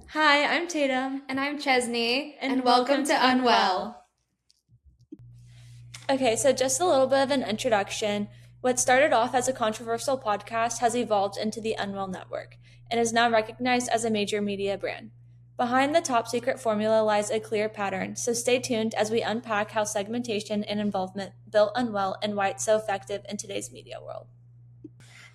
Hi, I'm Tatum. And I'm Chesney, And welcome to Unwell. Okay, so just a little bit of an introduction. What started off as a controversial podcast has evolved into the Unwell Network and is now recognized as a major media brand. Behind the top secret formula lies a clear pattern, so stay tuned as we unpack how segmentation and involvement built Unwell and why it's so effective in today's media world.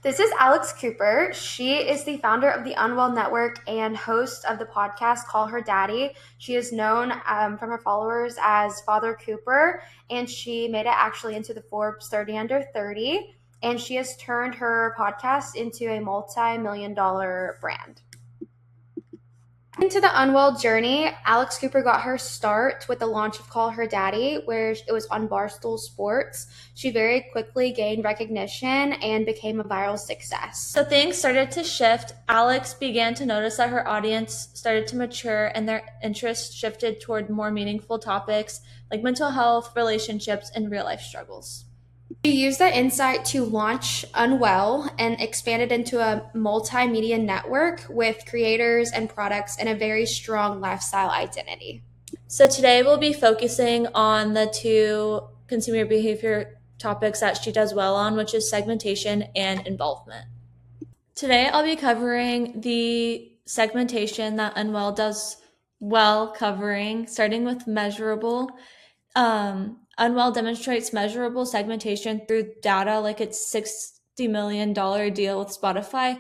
This is Alex Cooper. She is the founder of the Unwell Network and host of the podcast Call Her Daddy. She is known from her followers as Father Cooper, and she made it actually into the Forbes 30 Under 30, and she has turned her podcast into a multi-million-dollar brand. Into the Unwell journey, Alex Cooper got her start with the launch of Call Her Daddy, where it was on Barstool Sports. She very quickly gained recognition and became a viral success. So things started to shift. Alex began to notice that her audience started to mature and their interest shifted toward more meaningful topics like mental health, relationships, and real life struggles. She used that insight to launch Unwell and expanded into a multimedia network with creators and products and a very strong lifestyle identity. So today we'll be focusing on the two consumer behavior topics that she does well on, which is segmentation and involvement. Today I'll be covering the segmentation that Unwell does well covering, starting with measurable. Unwell demonstrates measurable segmentation through data like its $60 million deal with Spotify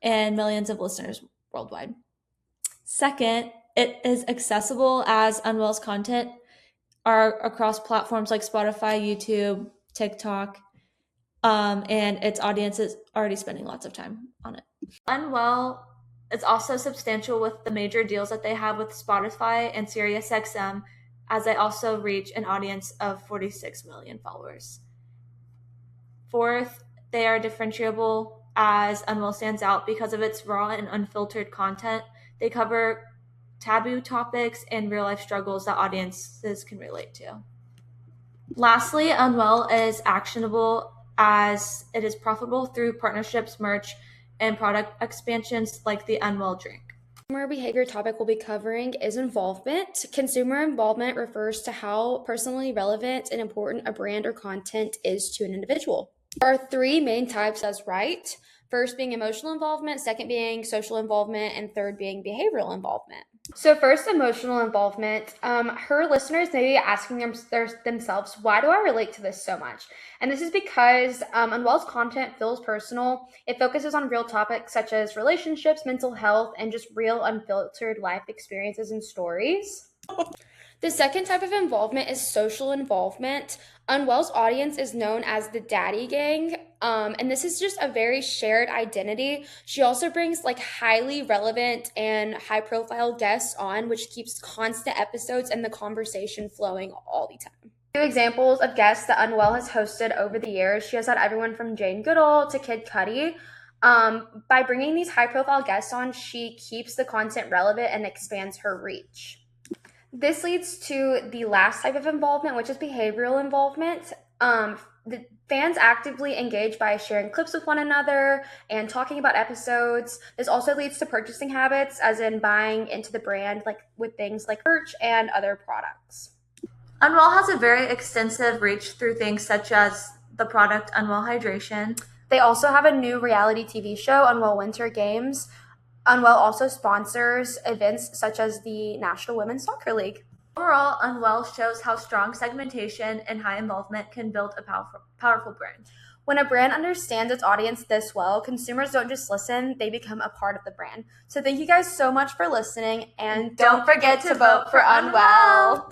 and millions of listeners worldwide. Second, it is accessible as Unwell's content are across platforms like Spotify, YouTube, TikTok, and its audience is already spending lots of time on it. Unwell is also substantial with the major deals that they have with Spotify and SiriusXM, as they also reach an audience of 46 million followers. Fourth, they are differentiable as Unwell stands out because of its raw and unfiltered content. They cover taboo topics and real-life struggles that audiences can relate to. Lastly, Unwell is actionable as it is profitable through partnerships, merch, and product expansions like the Unwell drink. Consumer behavior topic we'll be covering is involvement. Consumer involvement refers to how personally relevant and important a brand or content is to an individual. There are three main types as right. First being emotional involvement, second being social involvement, and third being behavioral involvement. So first, emotional involvement. Her listeners may be asking themselves, why do I relate to this so much? And this is because Unwell's content feels personal. It focuses on real topics such as relationships, mental health, and just real unfiltered life experiences and stories. The second type of involvement is social involvement. Unwell's audience is known as the Daddy Gang, and this is just a very shared identity. She also brings like highly relevant and high-profile guests on, which keeps constant episodes and the conversation flowing all the time. Two examples of guests that Unwell has hosted over the years. She has had everyone from Jane Goodall to Kid Cudi. By bringing these high-profile guests on, she keeps the content relevant and expands her reach. This leads to the last type of involvement, which is behavioral involvement. The fans actively engage by sharing clips with one another and talking about episodes. This also leads to purchasing habits, as in buying into the brand, like with things like merch and other products. Unwell has a very extensive reach through things such as the product Unwell Hydration. They also have a new reality TV show, Unwell Winter Games. Unwell also sponsors events such as the National Women's Soccer League. Overall, Unwell shows how strong segmentation and high involvement can build a powerful brand. When a brand understands its audience this well, consumers don't just listen, they become a part of the brand. So thank you guys so much for listening, and don't forget to vote for Unwell.